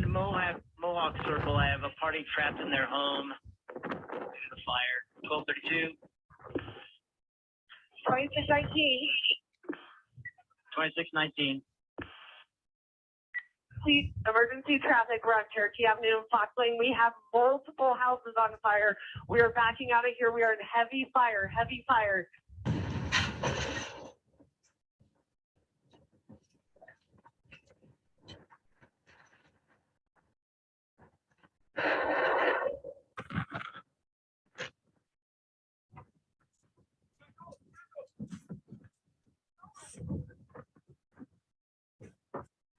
1, Mohawk Circle. I have a party trapped in their home due to the fire. 1232. 2619. 2619. Please, emergency traffic. We're on Cherokee Avenue and Fox Lane. We have multiple houses on fire. We are backing out of here. We are in heavy fire, heavy fire.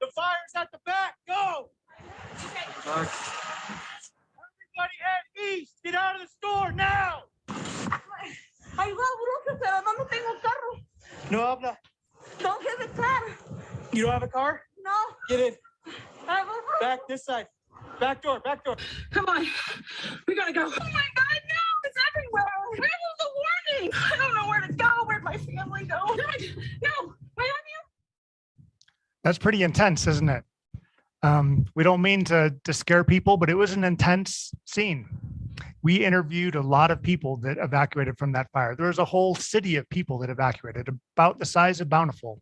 The fire's at the back. Go! Everybody head east. Get out of the store now. Ayuda, bro, pero no tengo carro. No habla. Don't have a car. You don't have a car? No. Get in. I will. Back this side. Back door. Back door. Come on. We gotta go. Oh my God, no! It's everywhere. Where was the warning? I don't know where to go. Where'd my family go? No, why have you? That's pretty intense, isn't it? We don't mean to scare people, but it was an intense scene. We interviewed a lot of people that evacuated from that fire. There was a whole city of people that evacuated, about the size of Bountiful.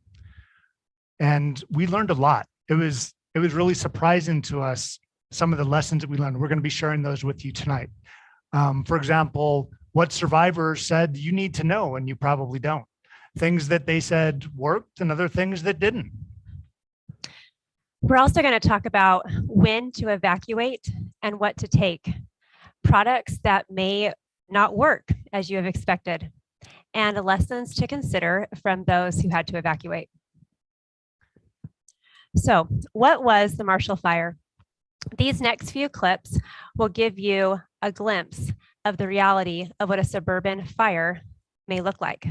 And we learned a lot. It was really surprising to us, some of the lessons that we learned. We're going to be sharing those with you tonight. For example, what survivors said you need to know and you probably don't. Things that they said worked and other things that didn't. We're also going to talk about when to evacuate and what to take, products that may not work as you have expected, and lessons to consider from those who had to evacuate. So, what was the Marshall Fire? These next few clips will give you a glimpse of the reality of what a suburban fire may look like.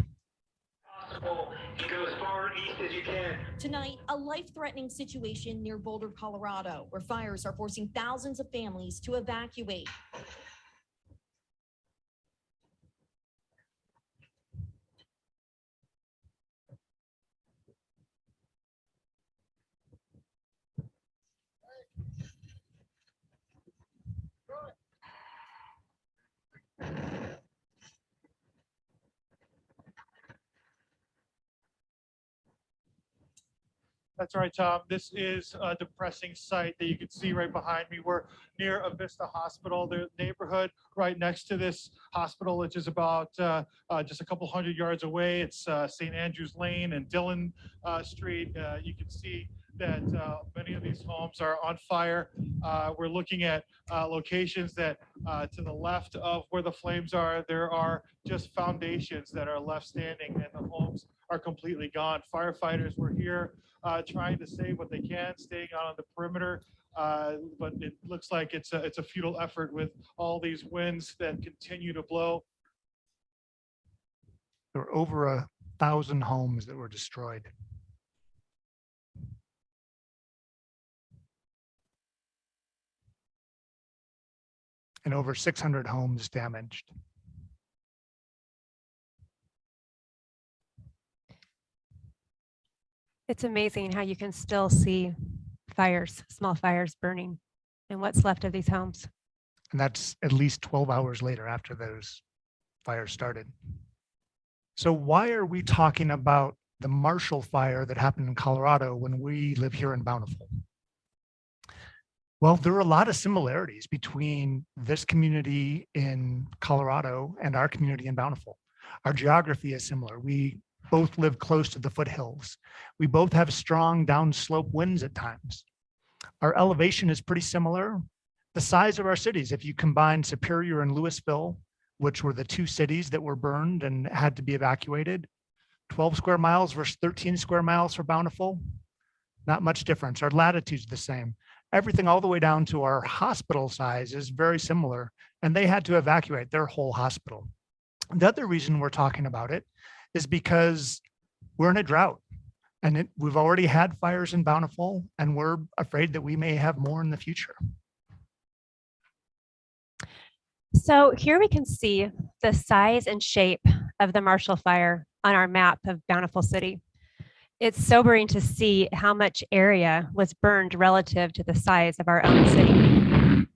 Go as far east as you can. Tonight, a life-threatening situation near Boulder, Colorado, where fires are forcing thousands of families to evacuate. That's right, Tom. This is a depressing sight that you can see right behind me. We're near Avista Hospital, the neighborhood right next to this hospital, which is about just a couple hundred yards away. It's St. Andrews Lane and Dillon Street. You can see that many of these homes are on fire. We're looking at locations that to the left of where the flames are, there are just foundations that are left standing and the homes are completely gone. Firefighters were here trying to save what they can, staying out on the perimeter, but it looks like it's a futile effort with all these winds that continue to blow. There were over 1,000 homes that were destroyed. And over 600 homes damaged. It's amazing how you can still see fires, small fires burning, and what's left of these homes. And that's at least 12 hours later after those fires started. So why are we talking about the Marshall Fire that happened in Colorado when we live here in Bountiful? Well, there are a lot of similarities between this community in Colorado and our community in Bountiful. Our geography is similar. We both live close to the foothills. We both have strong downslope winds at times. Our elevation is pretty similar. The size of our cities, if you combine Superior and Louisville, which were the two cities that were burned and had to be evacuated, 12 square miles versus 13 square miles for Bountiful, not much difference. Our latitude's the same. Everything all the way down to our hospital size is very similar, and they had to evacuate their whole hospital. The other reason we're talking about it is because we're in a drought, and we've already had fires in Bountiful, and we're afraid that we may have more in the future. So here we can see the size and shape of the Marshall Fire on our map of Bountiful City. It's sobering to see how much area was burned relative to the size of our own city.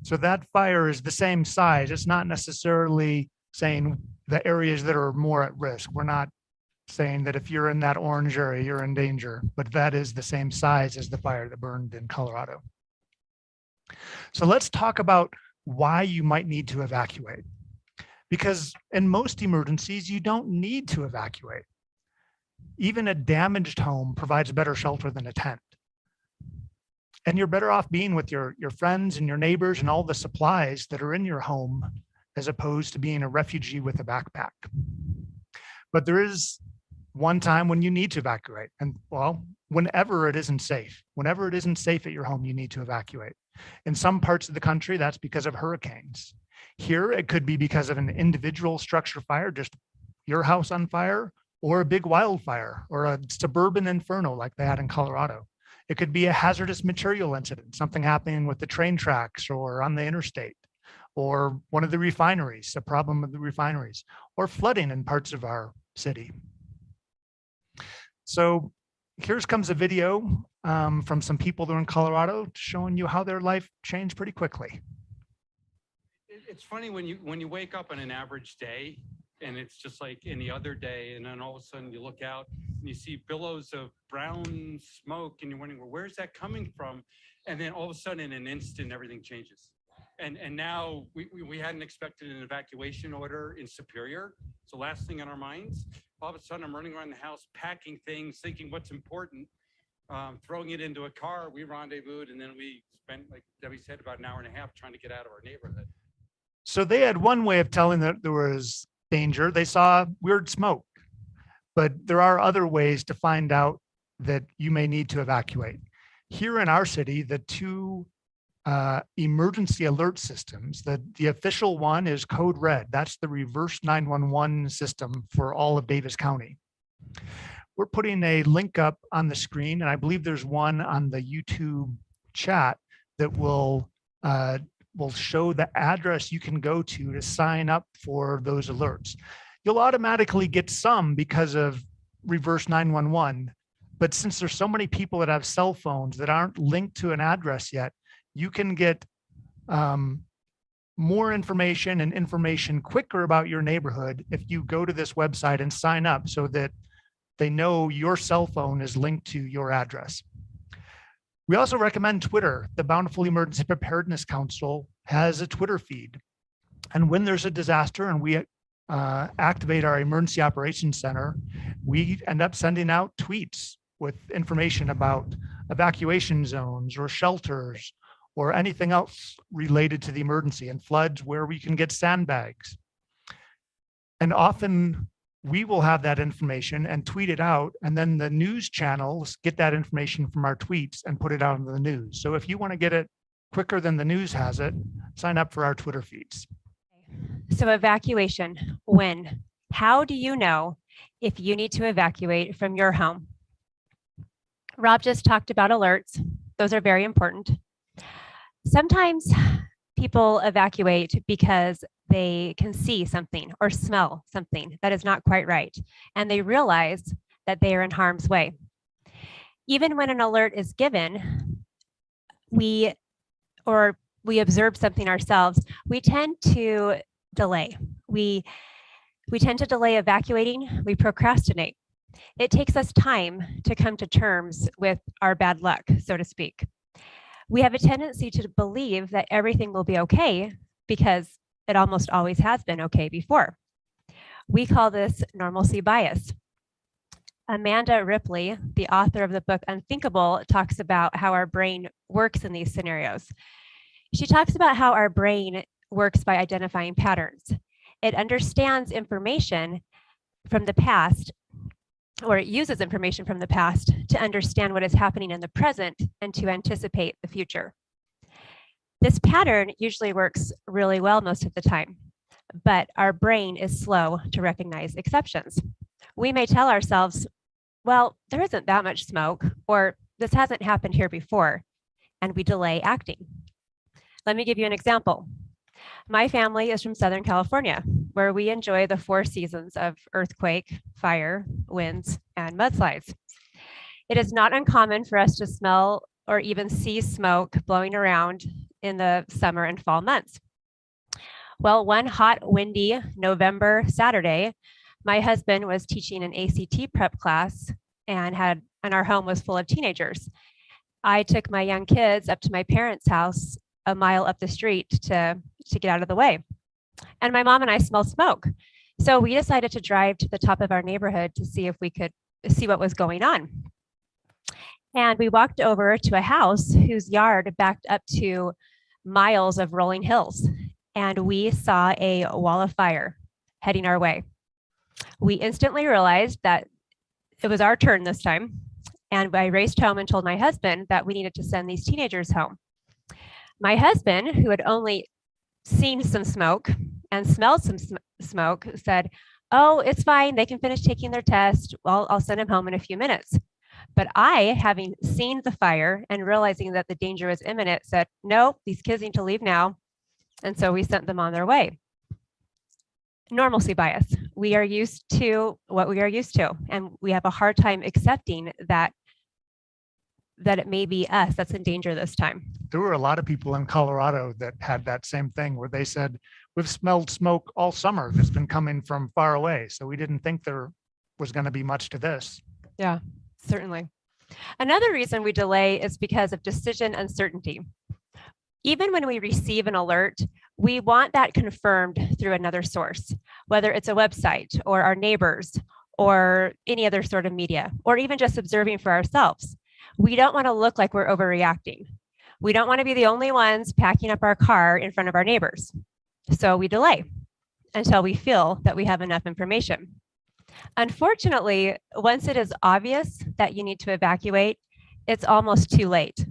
So that fire is the same size. It's not necessarily saying the areas that are more at risk. We're not saying that if you're in that orange area, you're in danger, but that is the same size as the fire that burned in Colorado. So let's talk about why you might need to evacuate. Because in most emergencies, you don't need to evacuate. Even a damaged home provides better shelter than a tent. And you're better off being with your friends and your neighbors and all the supplies that are in your home as opposed to being a refugee with a backpack. But there is one time when you need to evacuate. And well, whenever it isn't safe at your home, you need to evacuate. In some parts of the country, that's because of hurricanes. Here, it could be because of an individual structure fire, just your house on fire, or a big wildfire, or a suburban inferno like they had in Colorado. It could be a hazardous material incident, something happening with the train tracks or on the interstate, or one of the refineries, a problem with the refineries, or flooding in parts of our city. So here comes a video from some people that are in Colorado showing you how their life changed pretty quickly. It's funny when you wake up on an average day and it's just like any other day, and then all of a sudden you look out and you see billows of brown smoke and you're wondering, well, where's that coming from? And then all of a sudden in an instant everything changes. And now we hadn't expected an evacuation order in Superior. It's the last thing on our minds. All of a sudden I'm running around the house packing things, thinking what's important, throwing it into a car. We rendezvoused, and then we spent, like Debbie said, about an hour and a half trying to get out of our neighborhood. So they had one way of telling that there was danger. They saw weird smoke, but there are other ways to find out that you may need to evacuate. Here in our city, the two emergency alert systems, the official one is Code Red. That's the reverse 911 system for all of Davis County. We're putting a link up on the screen, and I believe there's one on the YouTube chat that will show the address you can go to sign up for those alerts. You'll automatically get some because of reverse 911, but since there's so many people that have cell phones that aren't linked to an address yet, you can get more information and information quicker about your neighborhood if you go to this website and sign up so that they know your cell phone is linked to your address. We also recommend Twitter. The Bountiful Emergency Preparedness Council has a Twitter feed. And when there's a disaster and we activate our Emergency Operations Center, we end up sending out tweets with information about evacuation zones or shelters or anything else related to the emergency, and floods where we can get sandbags. And often we will have that information and tweet it out, and then the news channels get that information from our tweets and put it out in the news. So if you want to get it quicker than the news has it, sign up for our Twitter feeds. So evacuation, when? How do you know if you need to evacuate from your home? Rob just talked about alerts. Those are very important. Sometimes people evacuate because they can see something or smell something that is not quite right, and they realize that they are in harm's way. Even when an alert is given, we observe something ourselves, we tend to delay. We tend to delay evacuating, we procrastinate. It takes us time to come to terms with our bad luck, so to speak. We have a tendency to believe that everything will be okay because it almost always has been okay before. We call this normalcy bias. Amanda Ripley, the author of the book Unthinkable, talks about how our brain works in these scenarios. She talks about how our brain works by identifying patterns. It understands information from the past, or it uses information from the past to understand what is happening in the present and to anticipate the future. This pattern usually works really well most of the time, but our brain is slow to recognize exceptions. We may tell ourselves, well, there isn't that much smoke, or this hasn't happened here before, and we delay acting. Let me give you an example. My family is from Southern California, where we enjoy the 4 seasons of earthquake, fire, winds, and mudslides. It is not uncommon for us to smell or even see smoke blowing around in the summer and fall months. Well, one hot, windy November Saturday, my husband was teaching an ACT prep class and our home was full of teenagers. I took my young kids up to my parents' house a mile up the street to get out of the way. And my mom and I smelled smoke. So we decided to drive to the top of our neighborhood to see if we could see what was going on. And we walked over to a house whose yard backed up to miles of rolling hills. And we saw a wall of fire heading our way. We instantly realized that it was our turn this time. And I raced home and told my husband that we needed to send these teenagers home. My husband, who had only seen some smoke and smelled some smoke, said, "Oh, it's fine. They can finish taking their test. I'll send them home in a few minutes." But I, having seen the fire and realizing that the danger was imminent, said, "No, these kids need to leave now." And so we sent them on their way. Normalcy bias. We are used to what we are used to, and we have a hard time accepting that it may be us that's in danger this time. There were a lot of people in Colorado that had that same thing where they said, we've smelled smoke all summer that's been coming from far away. So we didn't think there was going to be much to this. Yeah, certainly. Another reason we delay is because of decision uncertainty. Even when we receive an alert, we want that confirmed through another source, whether it's a website or our neighbors or any other sort of media, or even just observing for ourselves. We don't want to look like we're overreacting. We don't want to be the only ones packing up our car in front of our neighbors. So we delay until we feel that we have enough information. Unfortunately, once it is obvious that you need to evacuate, it's almost too late.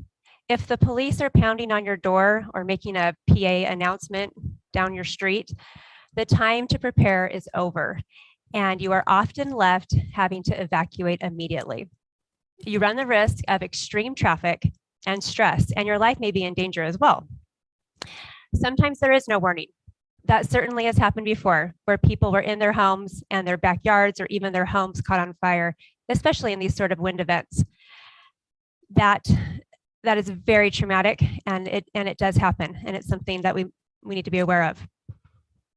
If the police are pounding on your door or making a PA announcement down your street, the time to prepare is over, and you are often left having to evacuate immediately. You run the risk of extreme traffic and stress, and your life may be in danger as well. Sometimes there is no warning. That certainly has happened before, where people were in their homes and their backyards or even their homes caught on fire, especially in these sort of wind events. That is very traumatic, and it does happen, and it's something that we need to be aware of.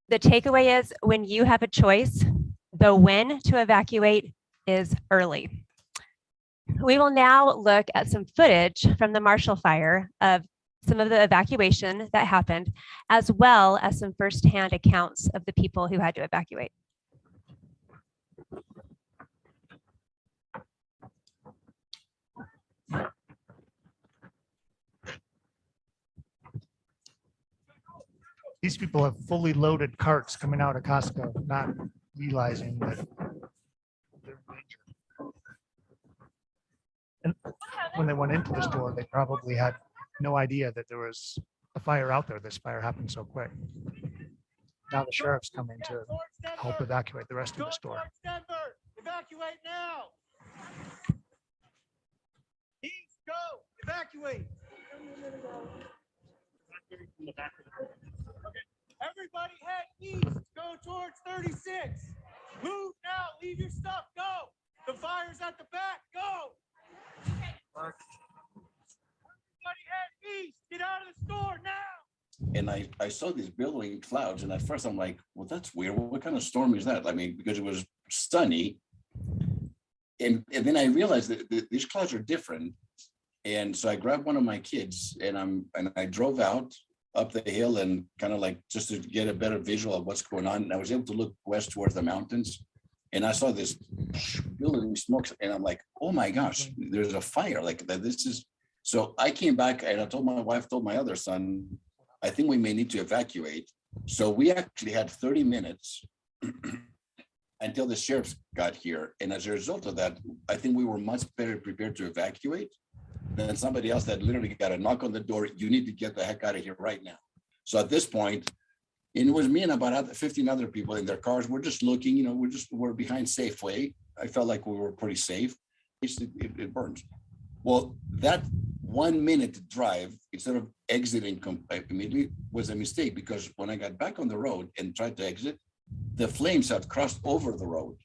The takeaway is, when you have a choice, the when to evacuate is early. We will now look at some footage from the Marshall Fire of some of the evacuation that happened, as well as some firsthand accounts of the people who had to evacuate. These people have fully loaded carts coming out of Costco, not realizing that they're in danger. And when they went into the store, they probably had no idea that there was a fire out there. This fire happened so quick. Now the sheriff's coming to help evacuate the rest of the store. Evacuate now. East, go. Evacuate. Okay. Everybody head east. Go towards 36. Move now. Leave your stuff. Go. The fire's at the back. Go. Everybody head east. Get out of the store now. And I saw these billowing clouds, and at first I'm like, well, that's weird. What kind of storm is that? I mean, because it was sunny. And then I realized that these clouds are different. And so I grabbed one of my kids and I drove out up the hill and kind of like just to get a better visual of what's going on. And I was able to look west towards the mountains, and I saw this billowing smoke, and I'm like, oh my gosh, there's a fire like that. This is, so I came back and I told my wife, told my other son, I think we may need to evacuate. So we actually had 30 minutes until the sheriffs got here. And as a result of that, I think we were much better prepared to evacuate than somebody else that literally got a knock on the door. You need to get the heck out of here right now. So at this point, and it was me and about 15 other people in their cars. We're just looking, we're behind Safeway. I felt like we were pretty safe. It burns. Well, that 1 minute drive, instead of exiting immediately, was a mistake, because when I got back on the road and tried to exit, the flames had crossed over the road.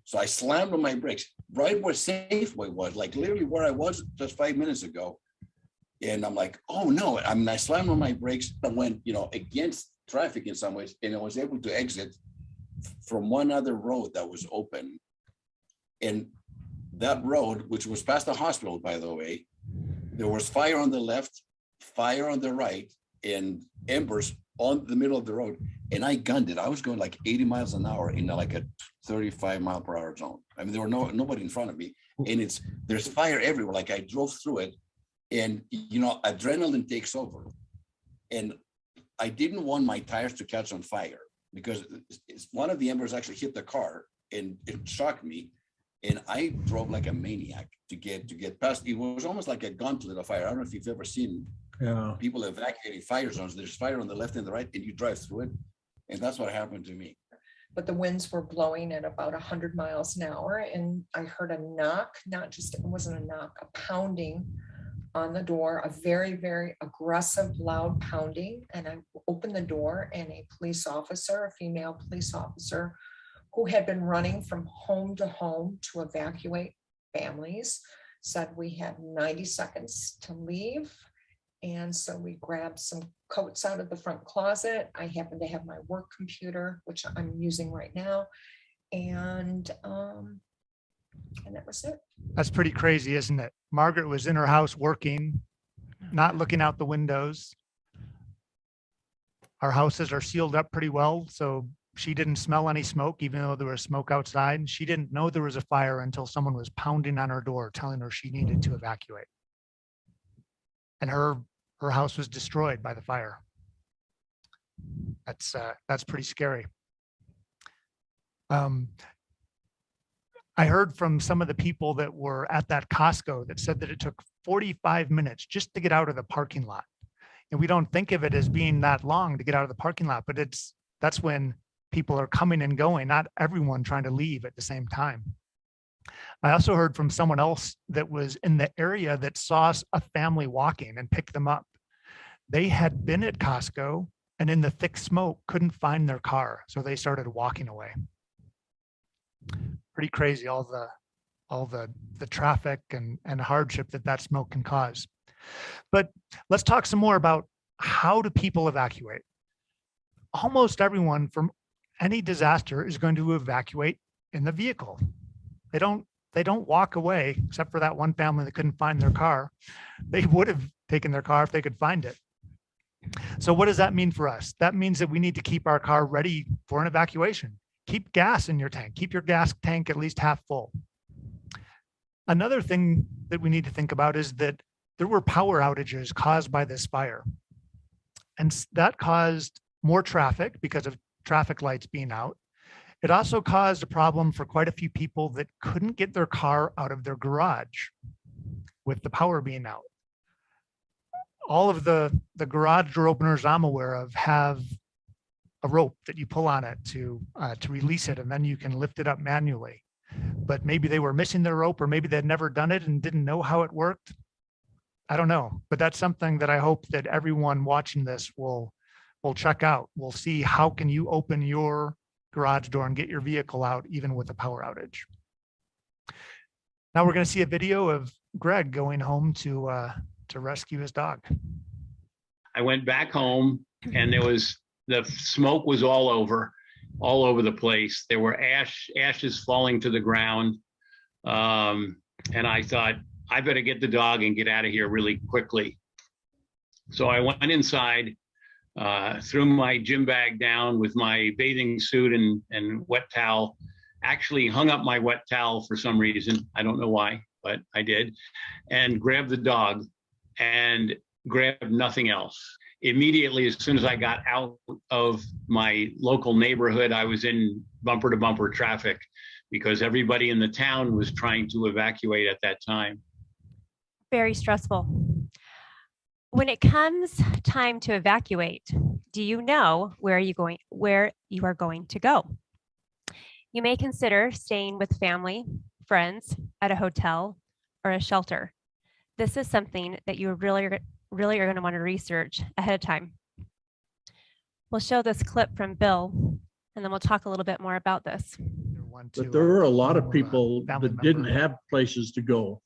So I slammed on my brakes right where Safeway was, like literally where I was just 5 minutes ago. And I'm like, oh no, I mean, I slammed on my brakes and went, against traffic in some ways. And I was able to exit from one other road that was open. And that road, which was past the hospital, by the way, there was fire on the left, fire on the right, and embers on the middle of the road. And I gunned it. I was going like 80 miles an hour in like a 35-mile-per-hour zone. I mean, there were nobody in front of me, and there's fire everywhere. Like I drove through it, and adrenaline takes over. And I didn't want my tires to catch on fire because one of the embers actually hit the car, and it shocked me. And I drove like a maniac to get past. It was almost like a gauntlet of fire. I don't know if you've ever seen people evacuating fire zones. There's fire on the left and the right, and you drive through it. And that's what happened to me. But the winds were blowing at about 100 miles an hour. And I heard a knock, it wasn't a knock, a pounding on the door, a very, very aggressive, loud pounding. And I opened the door, and a police officer, a female police officer, who had been running from home to home to evacuate families, said we had 90 seconds to leave. And so we grabbed some coats out of the front closet. I happen to have my work computer, which I'm using right now. And that was it. That's pretty crazy, isn't it? Margaret was in her house working, not looking out the windows. Our houses are sealed up pretty well, so she didn't smell any smoke, even though there was smoke outside. And she didn't know there was a fire until someone was pounding on her door, telling her she needed to evacuate. And her house was destroyed by the fire. That's pretty scary. I heard from some of the people that were at that Costco that said that it took 45 minutes just to get out of the parking lot. And we don't think of it as being that long to get out of the parking lot, but that's when people are coming and going, not everyone trying to leave at the same time. I also heard from someone else that was in the area that saw a family walking and picked them up. They had been at Costco and in the thick smoke couldn't find their car, so they started walking away. Pretty crazy, all the traffic and hardship that smoke can cause. But let's talk some more about how do people evacuate. Almost everyone from any disaster is going to evacuate in the vehicle. They don't walk away, except for that one family that couldn't find their car. They would have taken their car if they could find it. So what does that mean for us? That means that we need to keep our car ready for an evacuation. Keep gas in your tank. Keep your gas tank at least half full. Another thing that we need to think about is that there were power outages caused by this fire. And that caused more traffic because of traffic lights being out. It also caused a problem for quite a few people that couldn't get their car out of their garage with the power being out. All of the garage door openers I'm aware of have a rope that you pull on it to release it, and then you can lift it up manually. But maybe they were missing their rope, or maybe they'd never done it and didn't know how it worked. I don't know, but that's something that I hope that everyone watching this will check out. We'll see how can you open your garage door and get your vehicle out even with a power outage. Now we're going to see a video of Greg going home to rescue his dog. I went back home, and the smoke was all over the place. There were ashes falling to the ground. And I thought, I better get the dog and get out of here really quickly. So I went inside, threw my gym bag down with my bathing suit and wet towel, actually hung up my wet towel for some reason. I don't know why, but I did, and grabbed the dog and grabbed nothing else. Immediately, as soon as I got out of my local neighborhood, I was in bumper to bumper traffic because everybody in the town was trying to evacuate at that time. Very stressful. When it comes time to evacuate, do you know where you are going to go? You may consider staying with family, friends, at a hotel, or a shelter. This is something that you really are going to want to research ahead of time. We'll show this clip from Bill And then we'll talk a little bit more about this. But there are a lot of people that didn't have places to go.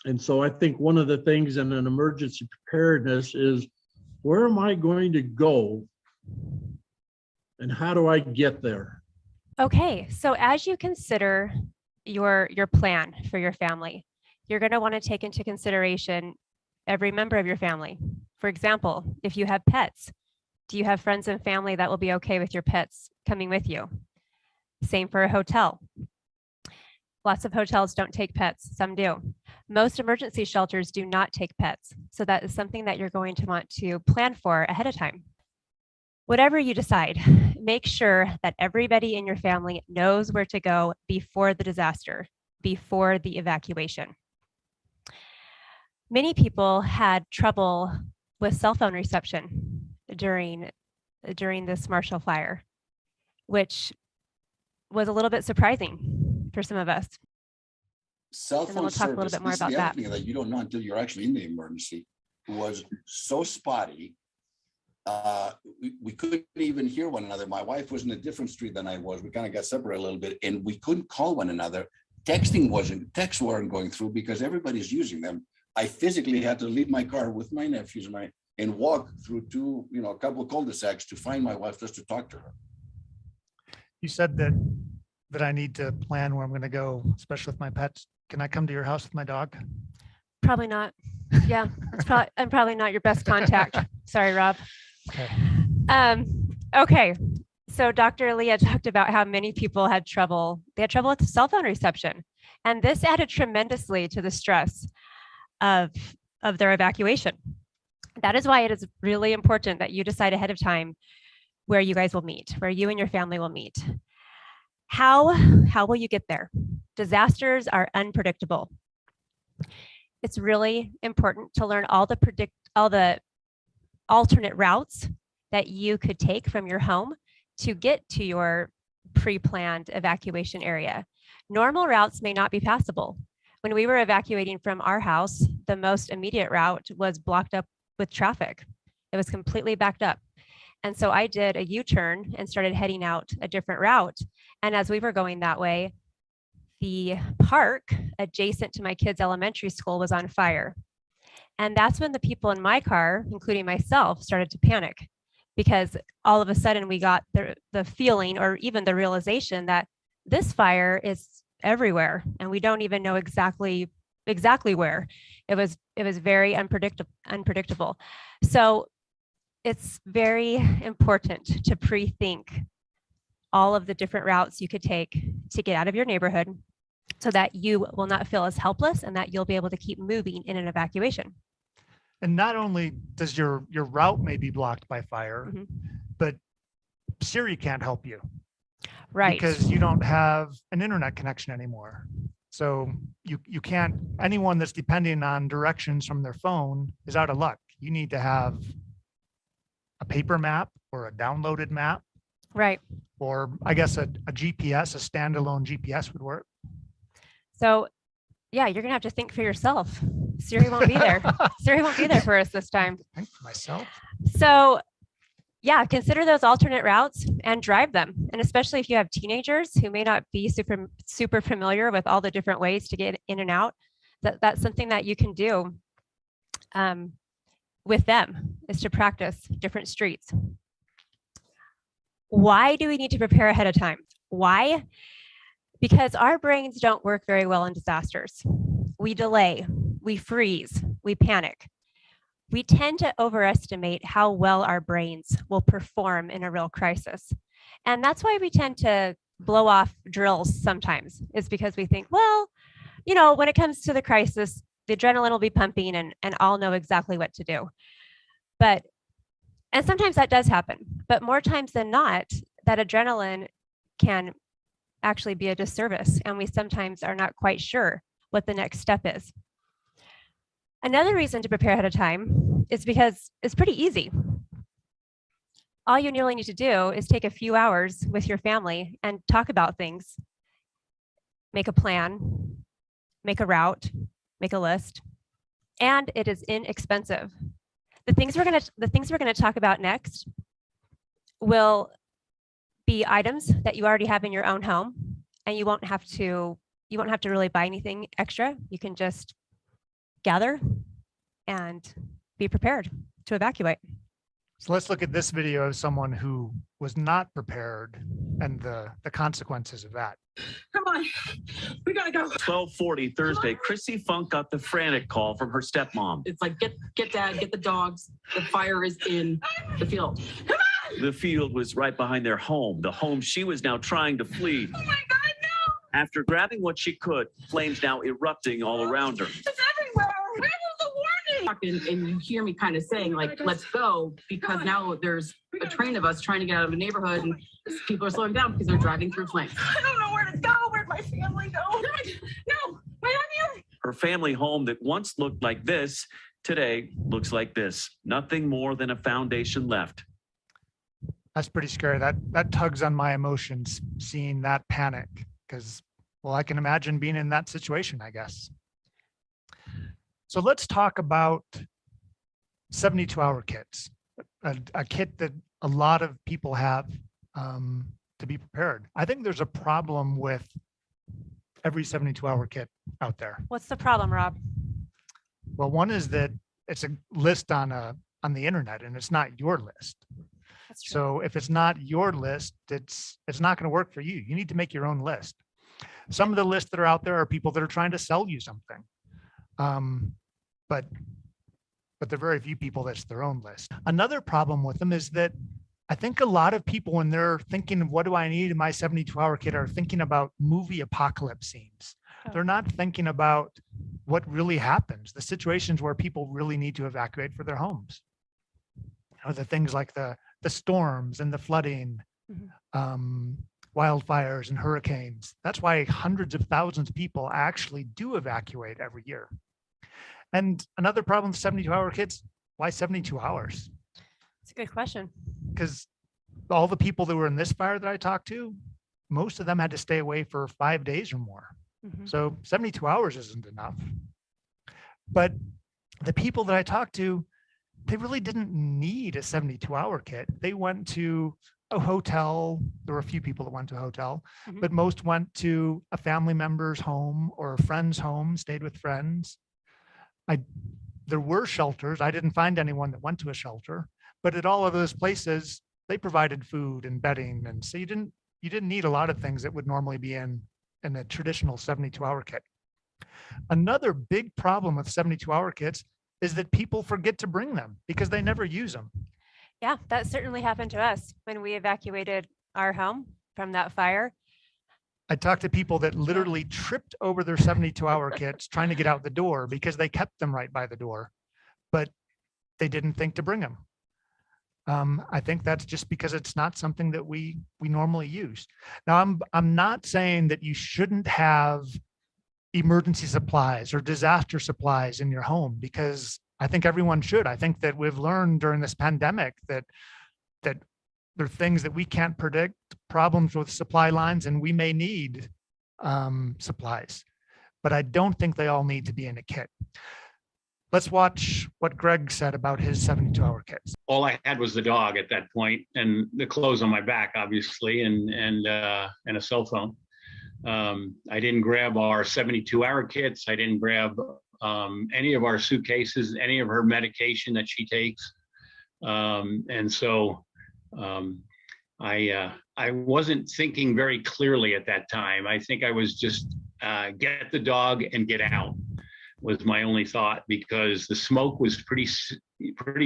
And so I think one of the things in an emergency preparedness is, where am I going to go? And how do I get there? Okay, so as you consider your plan for your family, you're going to want to take into consideration every member of your family. For example, if you have pets, do you have friends and family that will be okay with your pets coming with you? Same for a hotel. Lots of hotels don't take pets, some do. Most emergency shelters do not take pets. So that is something that you're going to want to plan for ahead of time. Whatever you decide, make sure that everybody in your family knows where to go before the disaster, before the evacuation. Many people had trouble with cell phone reception during this Marshall Fire, which was a little bit surprising for some of us. Cell And then phone we'll talk a little service, bit more this is about the that. other thing that you don't know until you're actually in the emergency, was so spotty. We couldn't even hear one another. My wife was in a different street than I was. We kind of got separated a little bit, and we couldn't call one another. Texts weren't going through because everybody's using them. I physically had to leave my car with my nephews and walk through a couple of cul-de-sacs to find my wife just to talk to her. You said that I need to plan where I'm going to go, especially with my pets. Can I come to your house with my dog? Probably not. Yeah, I'm probably not your best contact. Sorry, Rob. Okay. Okay. So Dr. Leah talked about how many people had trouble. They had trouble with cell phone reception. And this added tremendously to the stress of their evacuation. That is why it is really important that you decide ahead of time where you guys will meet, where you and your family will meet. How will you get there? Disasters are unpredictable. It's really important to learn all the alternate routes that you could take from your home to get to your pre-planned evacuation area. Normal routes may not be passable. When we were evacuating from our house, the most immediate route was blocked up with traffic. It was completely backed up. And so I did a U-turn and started heading out a different route. And as we were going that way, the park adjacent to my kids' elementary school was on fire. And that's when the people in my car, including myself, started to panic, because all of a sudden we got the feeling, or even the realization, that this fire is everywhere and we don't even know exactly where. It was very unpredictable. So it's very important to pre-think all of the different routes you could take to get out of your neighborhood, so that you will not feel as helpless and that you'll be able to keep moving in an evacuation. And not only does your route may be blocked by fire, but Siri can't help you. Right. Because you don't have an internet connection anymore. So you can't, anyone that's depending on directions from their phone is out of luck. You need to have a paper map or a downloaded map. Right. Or I guess a GPS, a standalone GPS would work. So yeah, you're gonna have to think for yourself. Siri won't be there. Siri won't be there for us this time. Think for myself. So yeah, consider those alternate routes and drive them. And especially if you have teenagers who may not be super familiar with all the different ways to get in and out, that's something that you can do with them, is to practice different streets. Why do we need to prepare ahead of time? Why? Because our brains don't work very well in disasters. We delay, we freeze, we panic. We tend to overestimate how well our brains will perform in a real crisis. And that's why we tend to blow off drills sometimes, is because we think, well, when it comes to the crisis, the adrenaline will be pumping and I'll know exactly what to do. And sometimes that does happen, but more times than not, that adrenaline can actually be a disservice, and we sometimes are not quite sure what the next step is. Another reason to prepare ahead of time is because it's pretty easy. All you really need to do is take a few hours with your family and talk about things. Make a plan, make a route, make a list, and it is inexpensive. The things we're going to talk about next will be items that you already have in your own home, and you won't have to really buy anything extra. You can just gather and be prepared to evacuate. So let's look at this video of someone who was not prepared and the consequences of that. Come on, we gotta go. 12:40 Thursday, Chrissy Funk got the frantic call from her stepmom. It's like, get dad, get the dogs. The fire is in the field. Come on! The field was right behind their home, the home she was now trying to flee. Oh my God, no! After grabbing what she could, flames now erupting all around her. It's everywhere. Where was the warning? And you hear me kind of saying, like, let's go, because now there's a train of us trying to get out of a neighborhood, and people are slowing down because they're driving through flames. I don't know where to go. Where'd my family go? No, wait, I'm here. Her family home that once looked like this, today looks like this. Nothing more than a foundation left. That's pretty scary. That tugs on my emotions, seeing that panic, because, well, I can imagine being in that situation, I guess. So let's talk about 72-hour kits, a kit that a lot of people have to be prepared. I think there's a problem with every 72-hour kit out there. What's the problem, Rob? Well, one is that it's a list on the internet, and it's not your list. That's true. So if it's not your list, it's not going to work for you. You need to make your own list. Some of the lists that are out there are people that are trying to sell you something. But there are very few people that's their own list. Another problem with them is that I think a lot of people, when they're thinking of what do I need in my 72-hour kit, are thinking about movie apocalypse scenes. They're not thinking about what really happens, the situations where people really need to evacuate for their homes. You know, the things like the storms and the flooding, wildfires and hurricanes. That's why hundreds of thousands of people actually do evacuate every year. And another problem with 72-hour kits, why 72 hours? It's a good question. Because all the people that were in this fire that I talked to, most of them had to stay away for 5 days or more. So 72 hours isn't enough. But the people that I talked to, they really didn't need a 72-hour kit. They went to a hotel. There were a few people that went to a hotel, but most went to a family member's home or a friend's home, stayed with friends. There were shelters. I didn't find anyone that went to a shelter, but at all of those places, they provided food and bedding. And so you didn't need a lot of things that would normally be in a traditional 72-hour kit. Another big problem with 72-hour kits is that people forget to bring them because they never use them. Yeah, that certainly happened to us when we evacuated our home from that fire. I talked to people that literally tripped over their 72-hour kits trying to get out the door because they kept them right by the door, but they didn't think to bring them. I think that's just because it's not something that we normally use. Now, I'm not saying that you shouldn't have emergency supplies or disaster supplies in your home, because I think everyone should. I think that we've learned during this pandemic that there are things that we can't predict, problems with supply lines, and we may need supplies, but I don't think they all need to be in a kit. Let's watch what Greg said about his 72-hour kits. All I had was the dog at that point, and the clothes on my back, obviously, and a cell phone. I didn't grab our 72-hour kits. I didn't grab any of our suitcases, any of her medication that she takes. And so I wasn't thinking very clearly at that time. I think I was just get the dog and get out was my only thought, because the smoke was pretty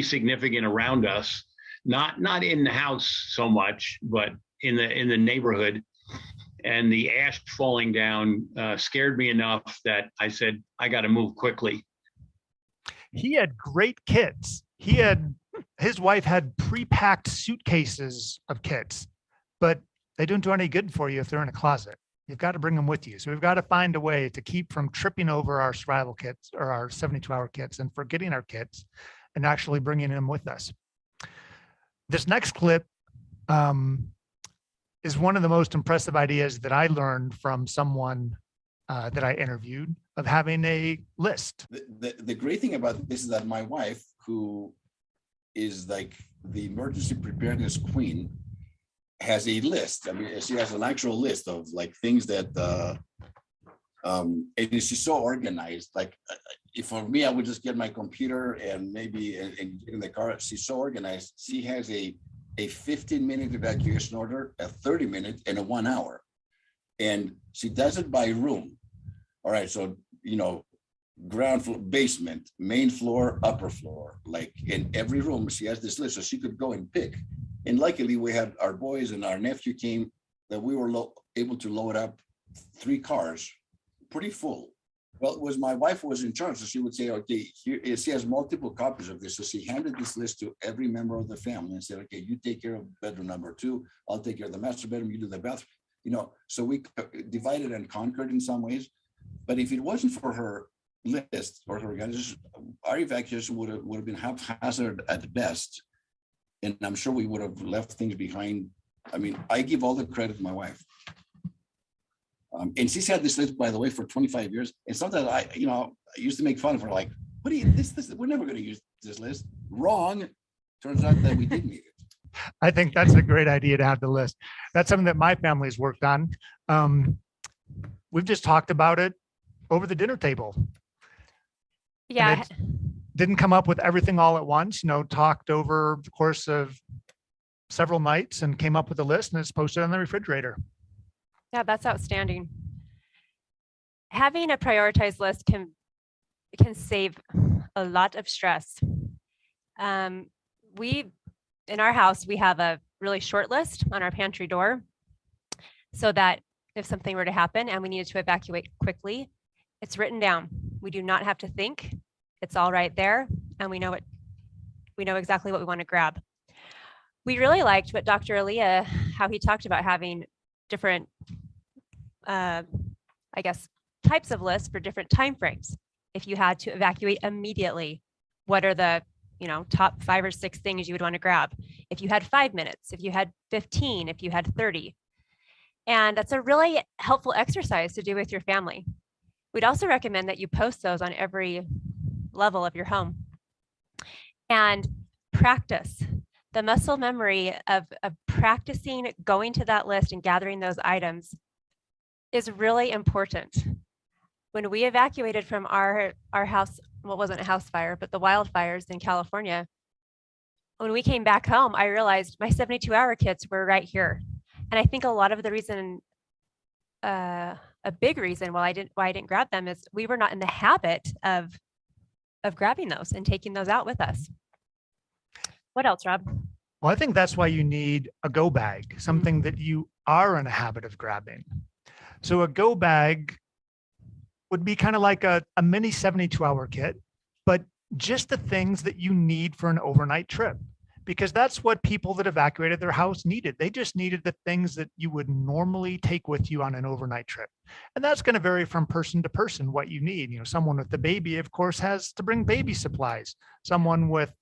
significant around us, not in the house so much, but in the neighborhood. And the ash falling down scared me enough that I said, I got to move quickly. He had great kits. His wife had pre-packed suitcases of kits, but they don't do any good for you if they're in a closet. You've got to bring them with you. So we've got to find a way to keep from tripping over our survival kits or our 72-hour kits and forgetting our kits and actually bringing them with us. This next clip is one of the most impressive ideas that I learned from someone that I interviewed, of having a list. The great thing about this is that my wife, who is like the emergency preparedness queen, has a list. I mean, she has an actual list of like things that, and she's so organized. Like, if for me, I would just get my computer and maybe and get in the car. She's so organized. She has a 15-minute evacuation order, a 30-minute, and a 1 hour. And she does it by room. All right, so, you know, ground floor, basement, main floor, upper floor, like in every room, she has this list, so she could go and pick. And luckily, we had our boys and our nephew came, that we were able to load up 3 cars, pretty full. Well, it was my wife was in charge, so she would say, okay, here, she has multiple copies of this. So she handed this list to every member of the family and said, okay, you take care of bedroom number 2, I'll take care of the master bedroom, you do the bathroom. You know, so we divided and conquered in some ways. But if it wasn't for her list or her organization, our evacuation would have been haphazard at best. And I'm sure we would have left things behind. I mean, I give all the credit to my wife. And she's had this list, by the way, for 25 years. And sometimes I used to make fun of her, like, what do you, this, we're never going to use this list. Wrong. Turns out that we did need it. I think that's a great idea to have the list. That's something that my family's worked on. We've just talked about it over the dinner table. Yeah. Didn't come up with everything all at once, talked over the course of several nights and came up with a list, and it's posted on the refrigerator. Yeah, that's outstanding. Having a prioritized list can save a lot of stress. In our house, we have a really short list on our pantry door, so that if something were to happen and we needed to evacuate quickly, it's written down. We do not have to think. It's all right there, and we know exactly what we want to grab. We really liked what Dr. Aaliyah, how he talked about having different, types of lists for different timeframes. If you had to evacuate immediately, what are the top 5 or 6 things you would want to grab? If you had 5 minutes, if you had 15, if you had 30. And that's a really helpful exercise to do with your family. We'd also recommend that you post those on every level of your home. And practice. The muscle memory of practicing going to that list and gathering those items is really important. When we evacuated from our house, well, it wasn't a house fire, but the wildfires in California, when we came back home, I realized my 72-hour kits were right here. And I think a lot of the reason, a big reason why I didn't grab them is we were not in the habit of grabbing those and taking those out with us. What else, Rob? Well, I think that's why you need a go bag, something that you are in a habit of grabbing. So a go bag would be kind of like a mini 72-hour kit, but just the things that you need for an overnight trip, because that's what people that evacuated their house needed. They just needed the things that you would normally take with you on an overnight trip. And that's going to vary from person to person, what you need. Someone with the baby, of course, has to bring baby supplies. Someone with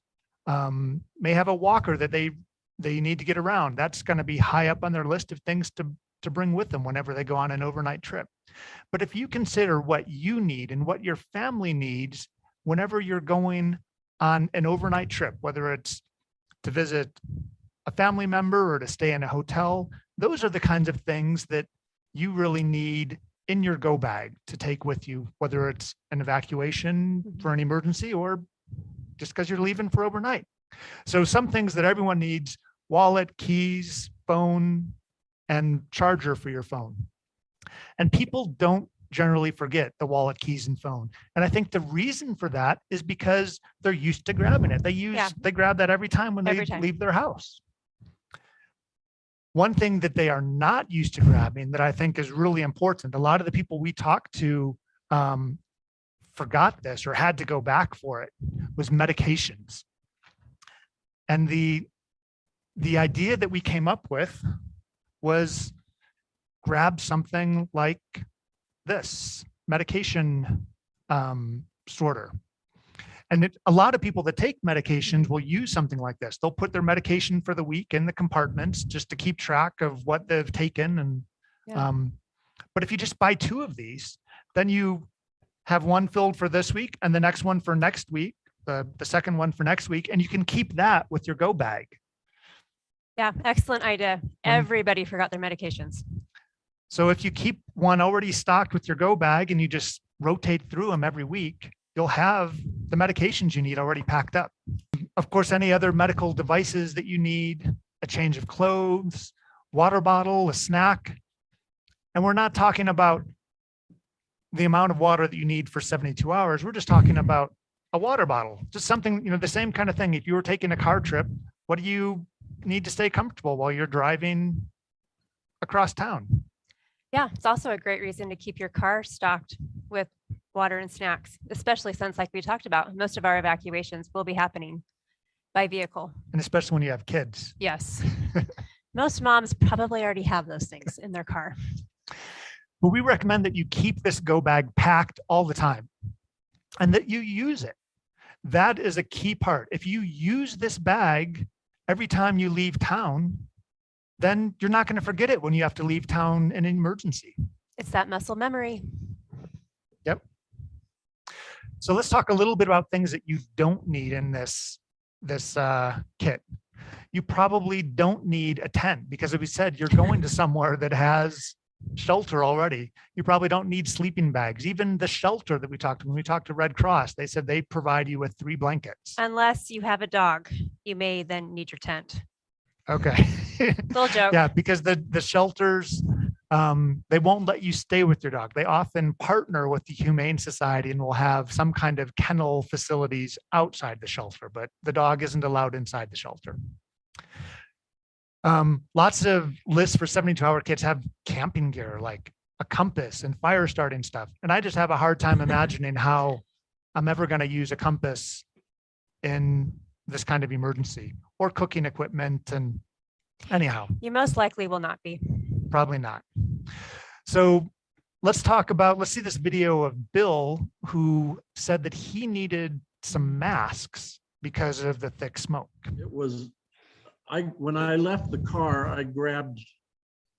may have a walker that they need to get around. That's going to be high up on their list of things to bring with them whenever they go on an overnight trip. But if you consider what you need and what your family needs whenever you're going on an overnight trip, whether it's to visit a family member or to stay in a hotel, those are the kinds of things that you really need in your go bag to take with you, whether it's an evacuation for an emergency or just because you're leaving for overnight. So some things that everyone needs: wallet, keys, phone, and charger for your phone. And people don't generally forget the wallet, keys, and phone. And I think the reason for that is because they're used to grabbing it. They grab that every time when they leave their house. One thing that they are not used to grabbing that I think is really important, a lot of the people we talked to forgot this or had to go back for it, was medications. And the idea that we came up with was grab something like this medication sorter. And a lot of people that take medications will use something like this. They'll put their medication for the week in the compartments just to keep track of what they've taken. And but if you just buy 2 of these, then you have one filled for this week and the next one for next week, the second one for next week, and you can keep that with your go bag. Yeah, excellent idea. Everybody forgot their medications. So if you keep one already stocked with your go bag and you just rotate through them every week, you'll have the medications you need already packed up. Of course, any other medical devices that you need, a change of clothes, water bottle, a snack. And we're not talking about the amount of water that you need for 72 hours. We're just talking about a water bottle, just something, the same kind of thing. If you were taking a car trip, what do you need to stay comfortable while you're driving across town? Yeah, it's also a great reason to keep your car stocked with water and snacks, especially since, like we talked about, most of our evacuations will be happening by vehicle. And especially when you have kids. Yes. Most moms probably already have those things in their car. But we recommend that you keep this go bag packed all the time and that you use it. That is a key part. If you use this bag every time you leave town, then you're not going to forget it when you have to leave town in an emergency. It's that muscle memory. Yep. So let's talk a little bit about things that you don't need in this kit. You probably don't need a tent because, as we said, you're going to somewhere that has shelter already. You probably don't need sleeping bags. Even the shelter that when we talked to Red Cross, they said they provide you with 3 blankets. Unless you have a dog, you may then need your tent. Okay. Little joke. Yeah, because the shelters, they won't let you stay with your dog. They often partner with the Humane Society and will have some kind of kennel facilities outside the shelter, but the dog isn't allowed inside the shelter. Lots of lists for 72-hour kits have camping gear like a compass and fire starting stuff. And I just have a hard time imagining how I'm ever going to use a compass in this kind of emergency, or cooking equipment. And anyhow, You most likely will not be. probably not. So let's see this video of Bill, who said that he needed some masks because of the thick smoke. It was, when I left the car, I grabbed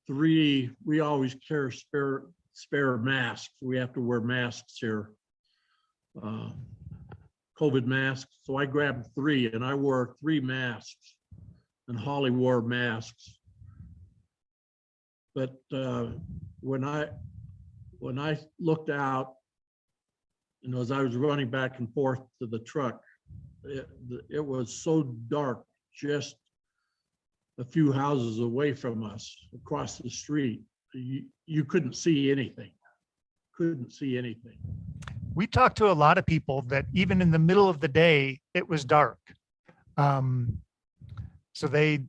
3, we always carry spare masks. We have to wear masks here. COVID masks. So I grabbed 3 and I wore 3 masks, and Holly wore masks. But when I looked out, as I was running back and forth to the truck, it was so dark, just a few houses away from us across the street. You couldn't see anything. We talked to a lot of people that even in the middle of the day, it was dark. So they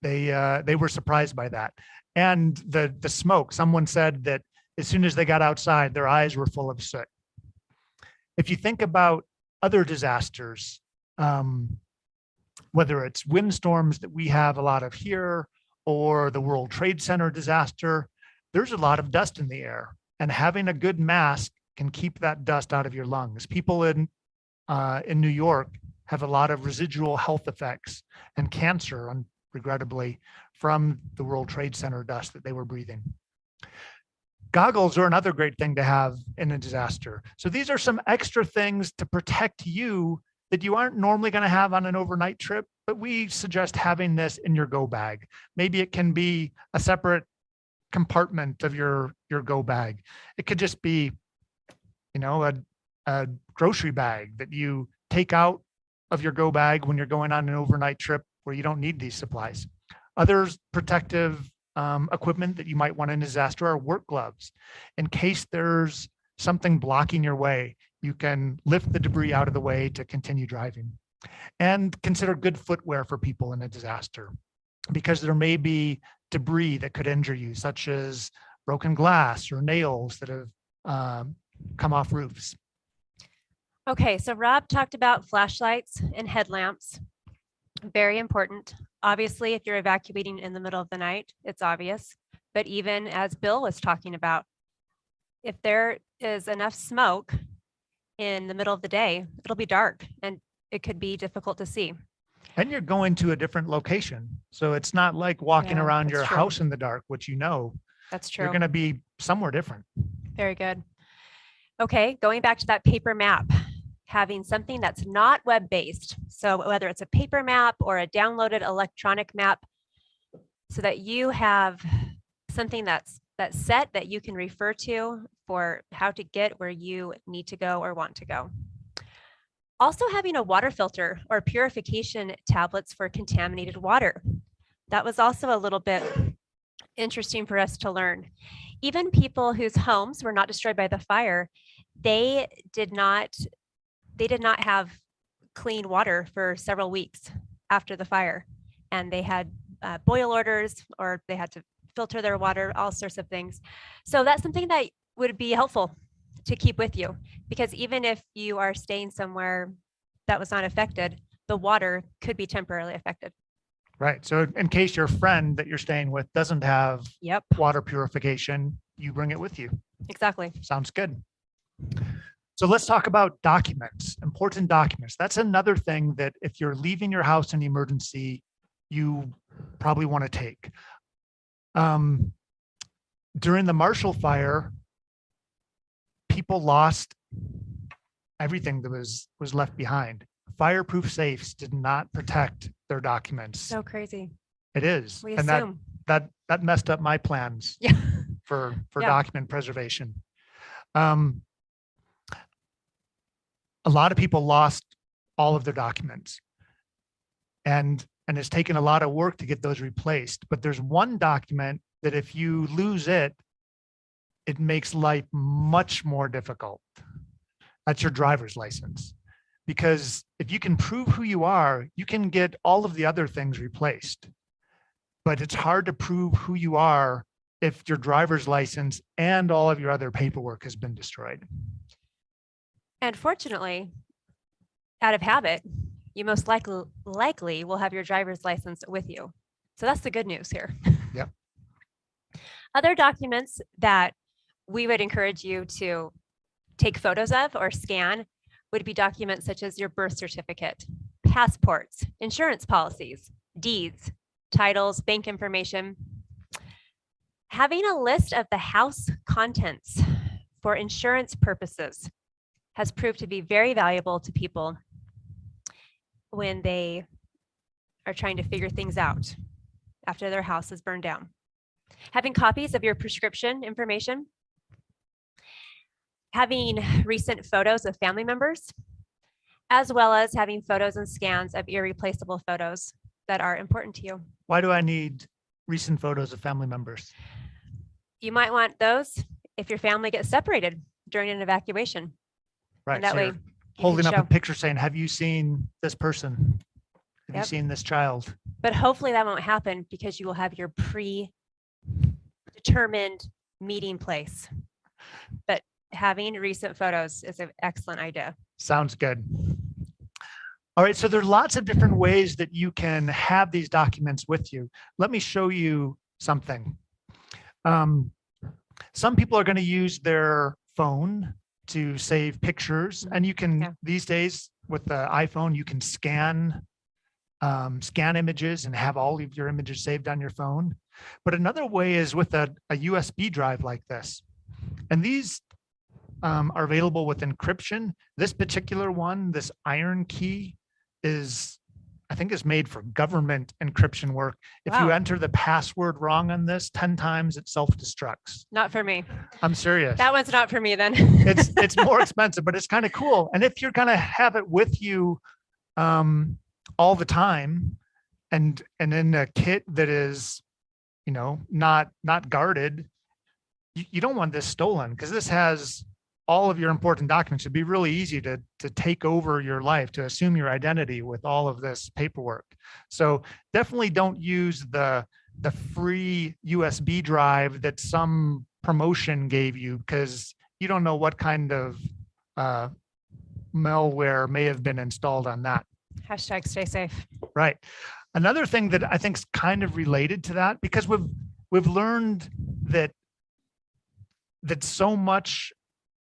were surprised by that. And the smoke, someone said that as soon as they got outside, their eyes were full of soot. If you think about other disasters, whether it's windstorms that we have a lot of here or the World Trade Center disaster, there's a lot of dust in the air, and having a good mask can keep that dust out of your lungs. People in New York have a lot of residual health effects and cancer, regrettably, from the World Trade Center dust that they were breathing. Goggles are another great thing to have in a disaster. So these are some extra things to protect you that you aren't normally going to have on an overnight trip, but we suggest having this in your go bag. Maybe it can be a separate compartment of your go bag. It could just be, a grocery bag that you take out of your go bag when you're going on an overnight trip where you don't need these supplies. Other protective equipment that you might want in a disaster are work gloves. In case there's something blocking your way, you can lift the debris out of the way to continue driving. And consider good footwear for people in a disaster, because there may be debris that could injure you, such as broken glass or nails that have come off roofs. Okay, so Rob talked about flashlights and headlamps. Very important. Obviously, if you're evacuating in the middle of the night, it's obvious. But even as Bill was talking about, if there is enough smoke in the middle of the day, it'll be dark and it could be difficult to see. And you're going to a different location. So it's not like walking around your house in the dark, which That's true. You're going to be somewhere different. Very good. Okay, going back to that paper map, having something that's not web-based. So whether it's a paper map or a downloaded electronic map, so that you have something that's set that you can refer to for how to get where you need to go or want to go. Also having a water filter or purification tablets for contaminated water. That was also a little bit interesting for us to learn. Even people whose homes were not destroyed by the fire, they did not have clean water for several weeks after the fire. And they had boil orders, or they had to filter their water, all sorts of things. So that's something that would be helpful to keep with you, because even if you are staying somewhere that was not affected, the water could be temporarily affected. Right. So in case your friend that you're staying with doesn't have water purification, you bring it with you. Exactly. Sounds good. So let's talk about documents, important documents. That's another thing that if you're leaving your house in emergency, you probably want to take. During the Marshall Fire, people lost everything that was left behind. Fireproof safes did not protect their documents. So crazy. It is. We And assume. that messed up my plans Yeah. for Yeah. document preservation. A lot of people lost all of their documents, and it's taken a lot of work to get those replaced. But there's one document that if you lose it, it makes life much more difficult. That's your driver's license. Because if you can prove who you are, you can get all of the other things replaced. But it's hard to prove who you are if your driver's license and all of your other paperwork has been destroyed. And fortunately, out of habit, you most likely will have your driver's license with you. So that's the good news here. Yep. Other documents that we would encourage you to take photos of or scan would be documents such as your birth certificate, passports, insurance policies, deeds, titles, bank information. Having a list of the house contents for insurance purposes has proved to be very valuable to people when they are trying to figure things out after their house is burned down. Having copies of your prescription information, having recent photos of family members, as well as having photos and scans of irreplaceable photos that are important to you. Why do I need recent photos of family members? You might want those if your family gets separated during an evacuation. Right. And that so way you're you can holding up a show. picture saying, have you seen this person? Have you Yep. seen this child? But hopefully that won't happen because you will have your predetermined meeting place. But having recent photos is an excellent idea. Sounds good. All right, so there are lots of different ways that you can have these documents with you. Let me show you something. Some people are going to use their phone to save pictures, and you can, these days with the iPhone, you can scan images and have all of your images saved on your phone. But another way is with a USB drive like this. And these are available with encryption. This particular one, this iron key, I think is made for government encryption work. If you Wow. enter the password wrong on this 10 times, it self-destructs. Not for me. I'm serious. That one's not for me then. It's more expensive, but it's kind of cool. And if you're gonna have it with you all the time, and in a kit that is, not guarded, you don't want this stolen, because this has all of your important documents. It'd be really easy to take over your life, to assume your identity with all of this paperwork. So definitely don't use the free USB drive that some promotion gave you, because you don't know what kind of malware may have been installed on that. Hashtag stay safe. Right. Another thing that I think is kind of related to that, because we've learned that so much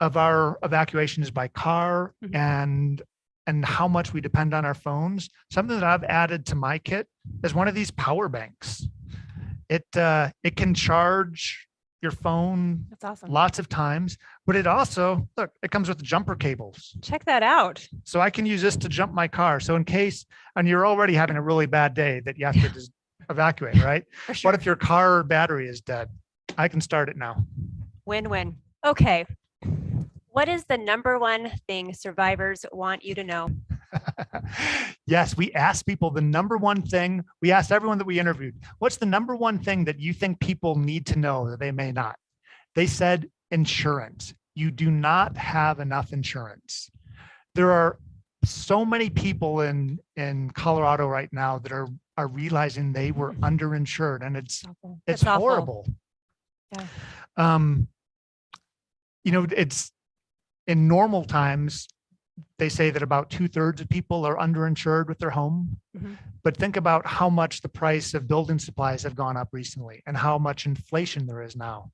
of our evacuation is by car, and how much we depend on our phones. Something that I've added to my kit is one of these power banks. It can charge your phone That's awesome. lots of times, but it also, look, it comes with jumper cables. Check that out. So I can use this to jump my car. So in case, and you're already having a really bad day that you have to just evacuate, right? For sure. What if your car battery is dead? I can start it now. Win-win. Okay. What is the number one thing survivors want you to know? Yes, we asked people the number one thing. We asked everyone that we interviewed, what's the number one thing that you think people need to know that they may not? They said insurance. You do not have enough insurance. There are so many people in Colorado right now that are realizing they were underinsured, and it's awful. horrible. Yeah. It's in normal times, they say that about 2/3 of people are underinsured with their home. Mhm. But think about how much the price of building supplies have gone up recently and how much inflation there is now.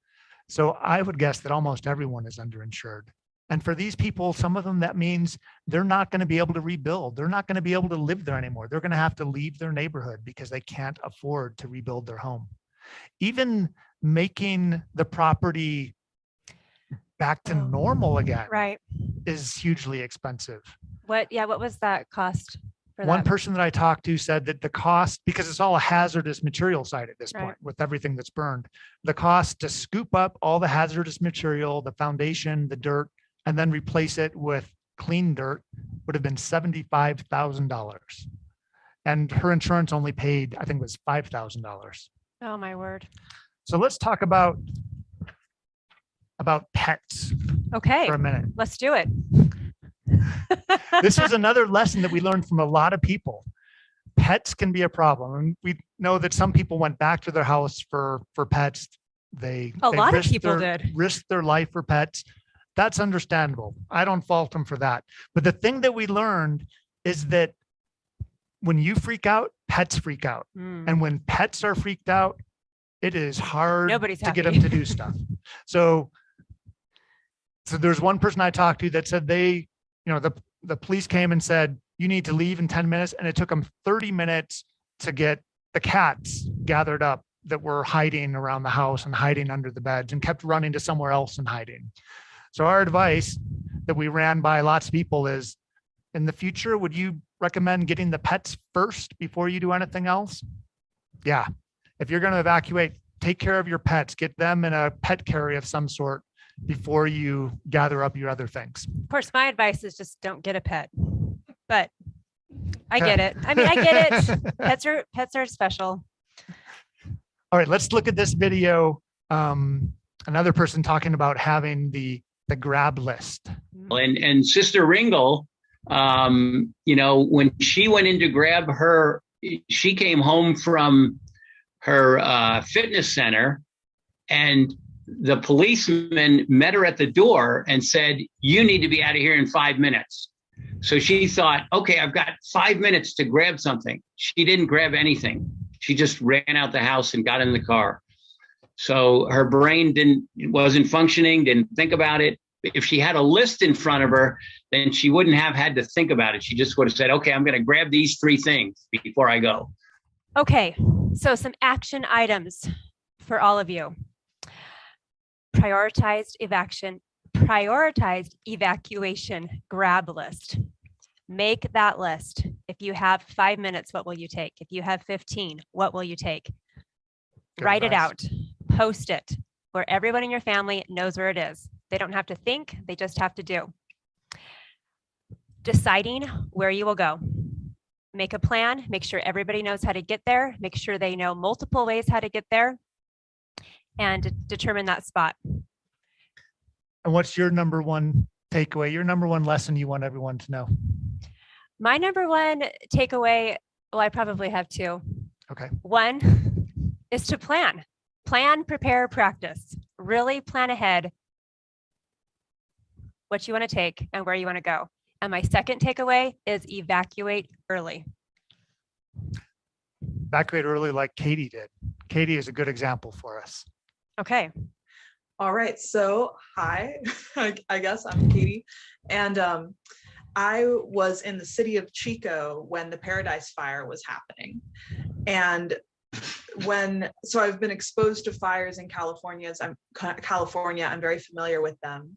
So I would guess that almost everyone is underinsured. And for these people, some of them, that means they're not going to be able to rebuild. They're not going to be able to live there anymore. They're going to have to leave their neighborhood because they can't afford to rebuild their home. Even making the property back to normal again Right. is hugely expensive. What was that cost for One that? person that I talked to said that the cost, because it's all a hazardous material site at this Right. point with everything that's burned, the cost to scoop up all the hazardous material, the foundation, the dirt, and then replace it with clean dirt would have been $75,000. And her insurance only paid, I think it was $5,000. Oh my word. So let's talk about pets Okay. for a minute. Let's do it. This was another lesson that we learned from a lot of people. Pets can be a problem. And we know that some people went back to their house for pets. They lot of risked people did. risked their life for pets. That's understandable. I don't fault them for that. But the thing that we learned is that when you freak out, pets freak out. And when pets are freaked out, it is hard Nobody's to get happy. them to do stuff. So there's one person I talked to that said the police came and said, you need to leave in 10 minutes. And it took them 30 minutes to get the cats gathered up that were hiding around the house and hiding under the beds and kept running to somewhere else and hiding. So our advice that we ran by lots of people is, in the future, would you recommend getting the pets first before you do anything else? Yeah. If you're going to evacuate, take care of your pets, get them in a pet carrier of some sort before you gather up your other things. Of course, my advice is just don't get a pet. But I get it. I mean, I get it. Pets are special. All right, let's look at this video. Another person talking about having the grab list. And Sister Ringle, when she went in to grab her, she came home from her fitness center, and the policeman met her at the door and said, you need to be out of here in 5 minutes. So she thought, okay, I've got 5 minutes to grab something. She didn't grab anything. She just ran out the house and got in the car. So her brain wasn't functioning, didn't think about it. If she had a list in front of her, then she wouldn't have had to think about it. She just would have said, okay, I'm going to grab these 3 things before I go. Okay, so some action items for all of you. Prioritized evacuation grab list. Make that list. If you have 5 minutes, what will you take? If you have 15, what will you take? Good Write it advice. out, post it where everyone in your family knows where it is. They don't have to think, they just have to do. Deciding where you will go. Make a plan, make sure everybody knows how to get there, make sure they know multiple ways how to get there, and determine that spot. And what's your number one takeaway, your number one lesson you want everyone to know? My number one takeaway, well, I probably have 2. Okay. One is to plan. Plan, prepare, practice. Really plan ahead what you want to take and where you want to go. And my second takeaway is evacuate early. Evacuate early like Katie did. Katie is a good example for us. Okay. All right. So hi, I guess I'm Katie. And I was in the city of Chico when the Paradise Fire was happening. And so I've been exposed to fires in California. I'm very familiar with them.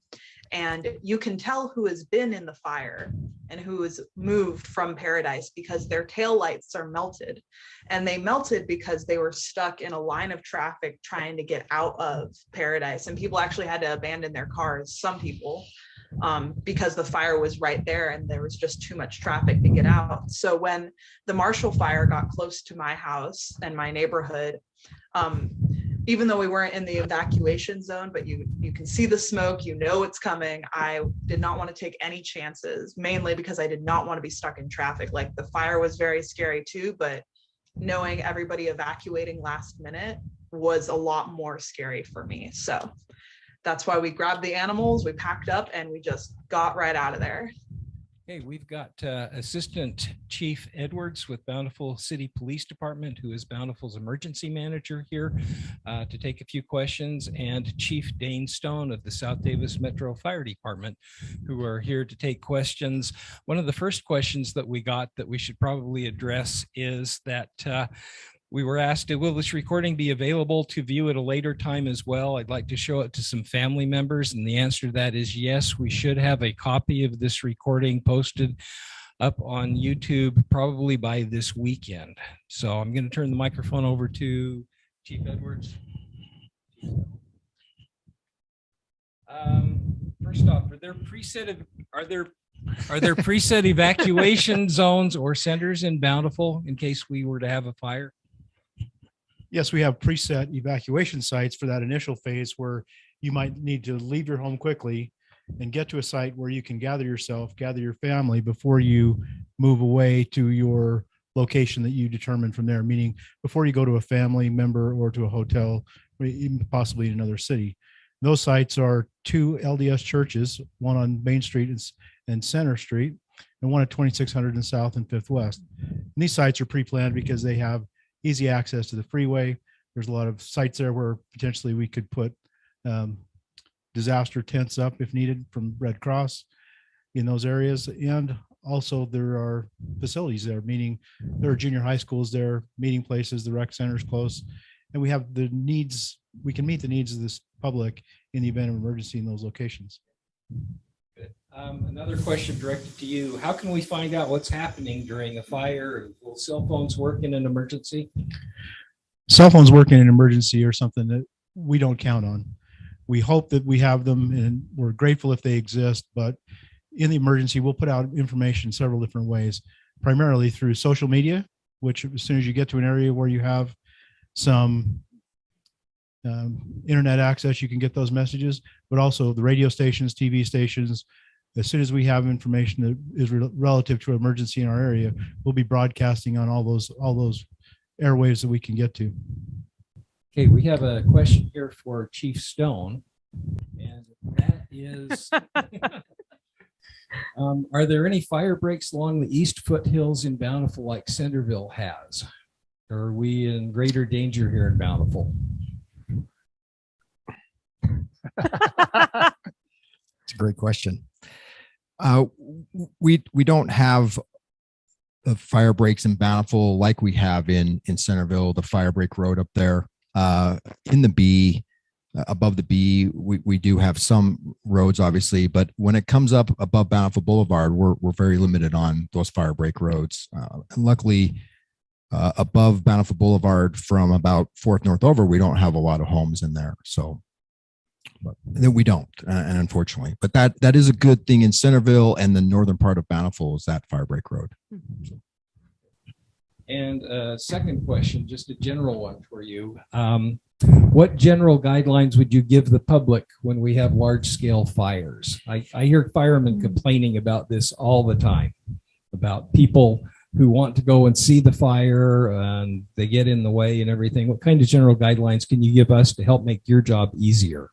And you can tell who has been in the fire and who has moved from Paradise because their taillights are melted. And they melted because they were stuck in a line of traffic trying to get out of Paradise. And people actually had to abandon their cars, some people, because the fire was right there and there was just too much traffic to get out. So when the Marshall fire got close to my house and my neighborhood, even though we weren't in the evacuation zone, but you can see the smoke, you know it's coming. I did not want to take any chances, mainly because I did not want to be stuck in traffic. Like the fire was very scary too, but knowing everybody evacuating last minute was a lot more scary for me. So that's why we grabbed the animals, we packed up, and we just got right out of there. Okay, we've got Assistant Chief Edwards with Bountiful City Police Department, who is Bountiful's emergency manager here to take a few questions, and Chief Dane Stone of the South Davis Metro Fire Department, who are here to take questions. One of the first questions that we got that we should probably address is that we were asked, will this recording be available to view at a later time as well? I'd like to show it to some family members. And the answer to that is yes. We should have a copy of this recording posted up on YouTube probably by this weekend. So I'm going to turn the microphone over to Chief Edwards. First off, are there preset evacuation zones or centers in Bountiful in case we were to have a fire? Yes, we have preset evacuation sites for that initial phase where you might need to leave your home quickly and get to a site where you can gather yourself, gather your family before you move away to your location that you determine from there, meaning before you go to a family member or to a hotel, or even possibly in another city. Those sites are 2 LDS churches, one on Main Street and Center Street, and one at 2600 and South and 5th West. And these sites are pre-planned because they have easy access to the freeway. There's a lot of sites there where potentially we could put disaster tents up if needed from Red Cross in those areas. And also there are facilities there, meaning there are junior high schools there, meeting places, the rec center's close. And we have the needs, we can meet the needs of this public in the event of emergency in those locations. Another question directed to you. How can we find out what's happening during a fire? Will cell phones work in an emergency? Cell phones work in an emergency are something that we don't count on. We hope that we have them and we're grateful if they exist, but in the emergency, we'll put out information several different ways, primarily through social media, which as soon as you get to an area where you have some internet access, you can get those messages, but also the radio stations, TV stations. As soon as we have information that is relative to an emergency in our area, we'll be broadcasting on all those airwaves that we can get to. Okay, we have a question here for Chief Stone, and that is, are there any fire breaks along the east foothills in Bountiful like Centerville has? Or are we in greater danger here in Bountiful? It's a great question. We don't have the fire breaks in Bountiful like we have in Centerville, the fire break road up there. In the B, above the B, we do have some roads, obviously, but when it comes up above Bountiful Boulevard, we're very limited on those fire break roads. And luckily, above Bountiful Boulevard from about 4th North over, we don't have a lot of homes in there. So that we don't, and unfortunately, but that is a good thing in Centerville and the northern part of Bountiful is that fire break road. So. And second question, just a general one for you. What general guidelines would you give the public when we have large scale fires? I hear firemen complaining about this all the time, about people who want to go and see the fire and they get in the way and everything. What kind of general guidelines can you give us to help make your job easier?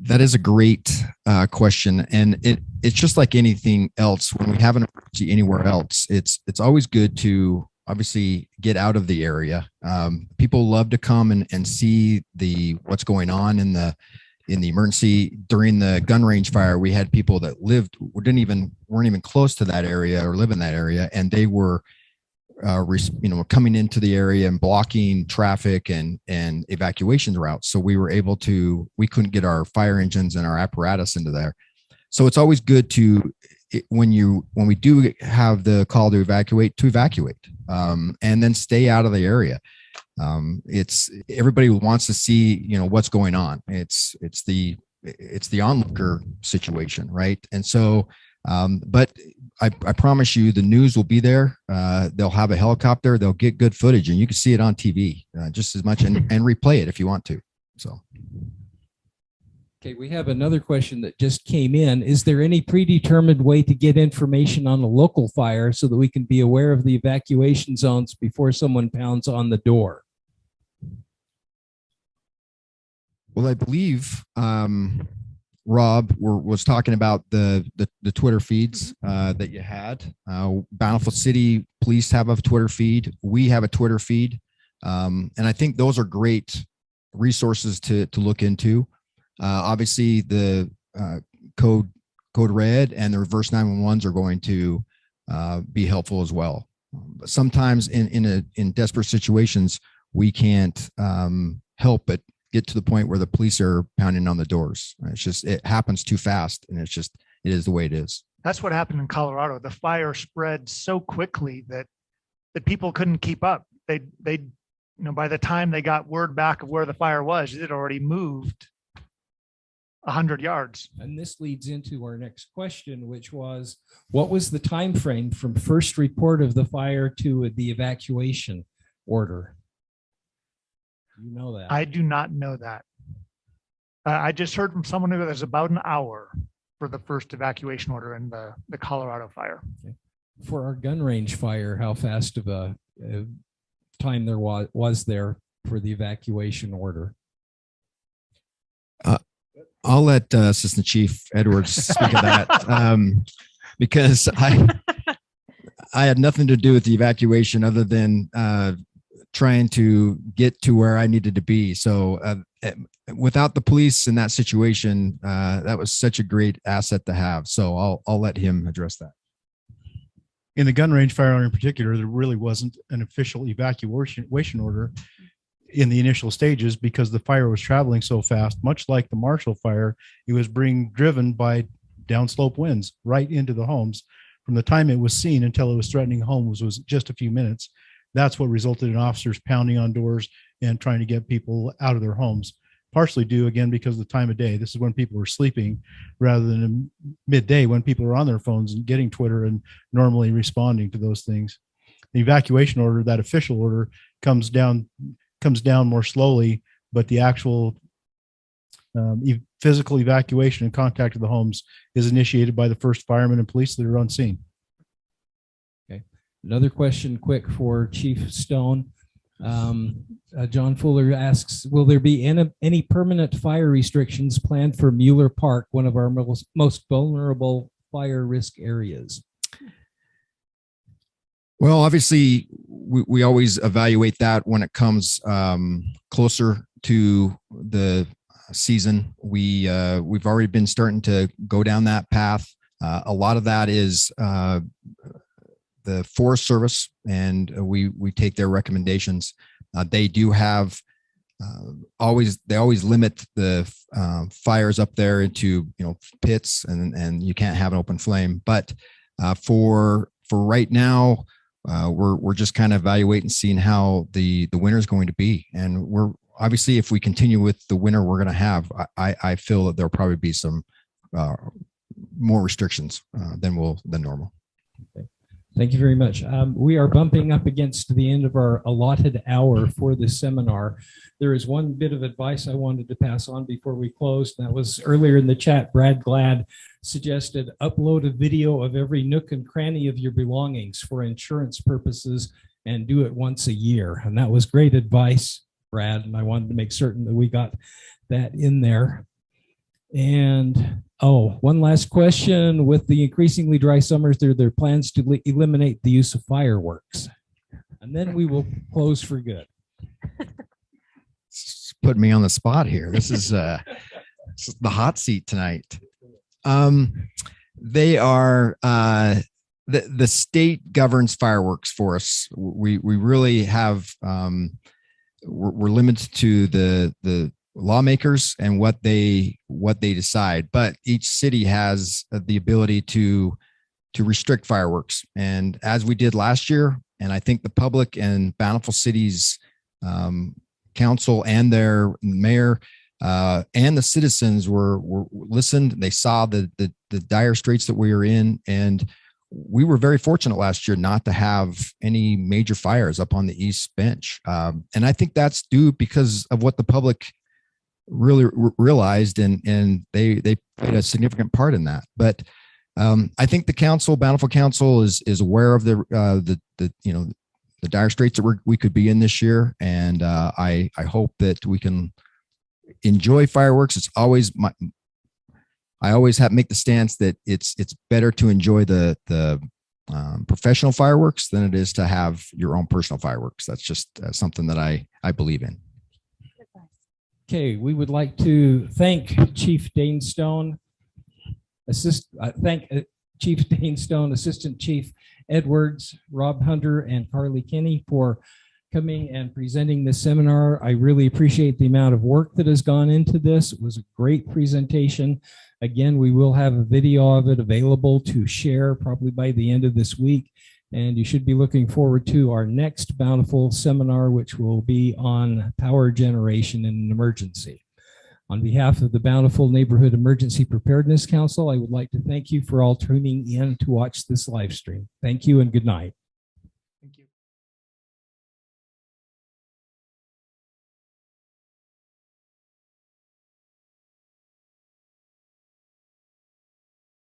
That is a great question, and it's just like anything else. When we have an emergency anywhere else, it's always good to obviously get out of the area. People love to come and see what's going on in the emergency. During the gun range fire, we had people that weren't even close to that area or live in that area, and they were coming into the area and blocking traffic and evacuation routes. So we couldn't get our fire engines and our apparatus into there. So it's always good when we do have the call to evacuate, and then stay out of the area. It's everybody wants to see, what's going on. It's the onlooker situation, right? And so, but I promise you, the news will be there. They'll have a helicopter. They'll get good footage, and you can see it on TV just as much, and replay it if you want to. So. Okay, we have another question that just came in. Is there any predetermined way to get information on a local fire so that we can be aware of the evacuation zones before someone pounds on the door? Well, I believe Rob was talking about the Twitter feeds that you had. Bountiful City Police have a Twitter feed. We have a Twitter feed. And I think those are great resources to look into. Obviously, the code red and the reverse 911s are going to be helpful as well. But sometimes in desperate situations, we can't help but get to the point where the police are pounding on the doors. It happens too fast, and it is the way it is. That's what happened in Colorado. The fire spread so quickly that people couldn't keep up. They by the time they got word back of where the fire was, it had already moved 100 yards. And this leads into our next question, which was, what was the time frame from first report of the fire to the evacuation order? You know that. I do not know that. I just heard from someone who there's about an hour for the first evacuation order in the Colorado fire. Okay. For our gun range fire, how fast of a time there was there for the evacuation order? I'll let Assistant Chief Edwards speak of that because I had nothing to do with the evacuation other than trying to get to where I needed to be. So without the police in that situation, that was such a great asset to have. So I'll let him address that. In the gun range fire in particular, there really wasn't an official evacuation order in the initial stages because the fire was traveling so fast. Much like the Marshall fire, it was being driven by downslope winds right into the homes. From the time it was seen until it was threatening homes was just a few minutes. That's what resulted in officers pounding on doors and trying to get people out of their homes, partially due again because of the time of day. This is when people were sleeping rather than midday when people are on their phones and getting Twitter and normally responding to those things. The evacuation order, that official order, comes down more slowly, but the actual physical evacuation and contact of the homes is initiated by the first firemen and police that are on scene. Okay. Another question quick for Chief Stone. John Fuller asks, will there be any permanent fire restrictions planned for Mueller Park, one of our most vulnerable fire risk areas? Well, obviously, we always evaluate that when it comes closer to the season. We've already been starting to go down that path. A lot of that is the Forest Service, and we take their recommendations. They do have they always limit the fires up there into pits, and you can't have an open flame. But for right now, we're just kind of evaluating, seeing how the winter is going to be, and we're obviously, if we continue with the winter we're going to have, I feel that there'll probably be some more restrictions than normal. Okay. Thank you very much. We are bumping up against the end of our allotted hour for this seminar. There is one bit of advice I wanted to pass on before we close. That was earlier in the chat. Brad Glad suggested upload a video of every nook and cranny of your belongings for insurance purposes and do it once a year. And that was great advice, Brad. And I wanted to make certain that we got that in there. And one last question. With the increasingly dry summers, are there plans to eliminate the use of fireworks? And then we will close for good. Put me on the spot here. This is the hot seat tonight. They are the state governs fireworks for us. We really have, we're limited to the lawmakers and what they decide, but each city has the ability to restrict fireworks. And as we did last year, and I think the public and Bountiful City's council and their mayor and the citizens were listened. They saw the dire straits that we were in, and we were very fortunate last year not to have any major fires up on the East Bench. And I think that's due because of what the public really realized, and they played a significant part in that. But I think the council, Bountiful Council, is aware of the dire straits that we could be in this year, and I hope that we can enjoy fireworks. It's always I always make the stance that it's better to enjoy the professional fireworks than it is to have your own personal fireworks. That's just something that I believe in. Okay, we would like to thank Chief Dane Stone, Chief Dane Stone, Assistant Chief Edwards, Rob Hunter, and Carly Kinney for coming and presenting this seminar. I really appreciate the amount of work that has gone into this. It was a great presentation. Again, we will have a video of it available to share probably by the end of this week. And you should be looking forward to our next Bountiful seminar, which will be on power generation in an emergency. On behalf of the Bountiful Neighborhood Emergency Preparedness Council, I would like to thank you for all tuning in to watch this live stream. Thank you and good night.